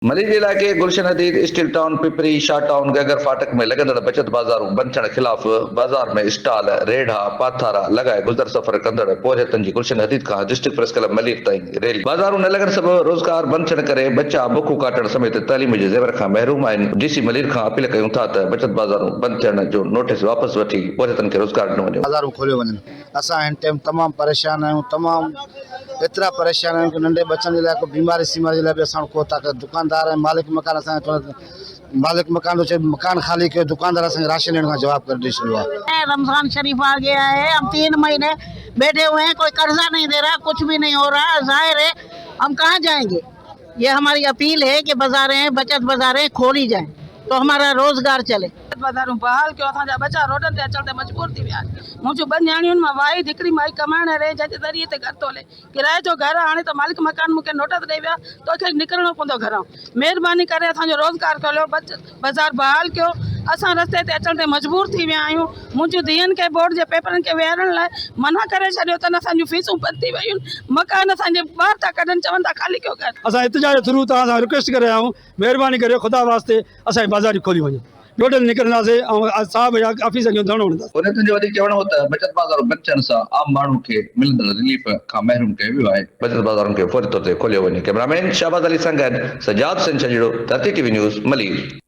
मली इलाके Gulshan Hadeed steel town Pipri Shah town Gaggar Phatak में लगंदड़ बचत बाजारों बंद थियण खिलाफ बाजार में स्टॉल रेढ़ा पाथारा लगाए गुजर सफर कंदड़ पोरहतन जी गुलशन हदीद का डिस्ट्रिक्ट प्रेस क्लब मलीर ताईं रैली बाजारों न लगण सबब रोजगार बंद थियण करे बच्चा बुखू काटण समेत तालीम जे ज़ेवर खां महरूम आहिनि। डीसी मलीर खां अपील कयूं था त बचत बाजारों बंद थियण जो नोटिस वापस वठी पोरहतन खे रोजगार ॾिनो वञे। बाजारूं खोलियो वञनि। असां हिन टाइम तमामु परेशान आहियूं, तमामु एतिरा परेशान आहियूं कि नंढे बच्चनि जे लाइ को बीमारी सीमारी जे लाइ बि असां को ताक़त दुकानदार ऐं मालिक मकान असांखे मालिक मकान जो चए मकान खाली कयो, दुकानदार असांखे राशन ॾियण खां जवाब करे ॾेई छॾियो आहे। रमजान शरीफ आ गया है, हम 3 महीने बैठे हुए हैं, कोई कर्जा नहीं दे रहा, कुछ भी नहीं हो रहा, जाहिर है हम कहाँ जाएंगे। ये हमारी अपील है कि बाजारें बचत बाजारें खोली जाएं तो हमारा रोजगार चले। बाजारूं बहाल कयो, असांजा बच्चा रोडनि ते अचण ते मजबूर थी विया आहिनि। मुंहिंजूं 2 न्याणियुनि मां वाई हिकिड़ी माई कमाइण रहे जंहिंजे ज़रिए ते घर तो हले, किराए जो घर हाणे त मालिक मकान मूंखे नोटिस ॾेई विया तोखे निकिरणो पवंदो घरां। महिरबानी करे असांजो रोज़गार खोलियो, बाज़ार बहाल कयो। असां रस्ते ते अचण ते मजबूर थी विया आहियूं। मुंहिंजूं धीअनि खे बोर्ड जे पेपरनि खे वेहारण लाइ मना करे छॾियो अथनि, असांजूं फीसूं बंदि थी वियूं आहिनि, मकान असांजे ॿार था कढनि, चवनि था खाली कयो घर। असां इतिजा जे थ्रू तव्हां सां रिक्वेस्ट करे आहियूं, महिरबानी करे ख़ुदा वास्ते असांजी बाज़ारी खोली वञे, टोटल निकिरंदासीं ऐं साहब या ऑफिस जो धरणो हणंदासीं। पोरहतन जो वधीक चवणो हो त बचत बाजारों बंद थियण सां आम माण्हू खे मिलंदड़ रिलीफ खां महरूम कयो वियो आहे। बचत बाजारों खे फौरी तौर ते खोलियो वञे। कैमरामैन शाहबाज़ अली सां गॾु सजाद सिंह छजड़ो, धरती टीवी न्यूज़ मलीर।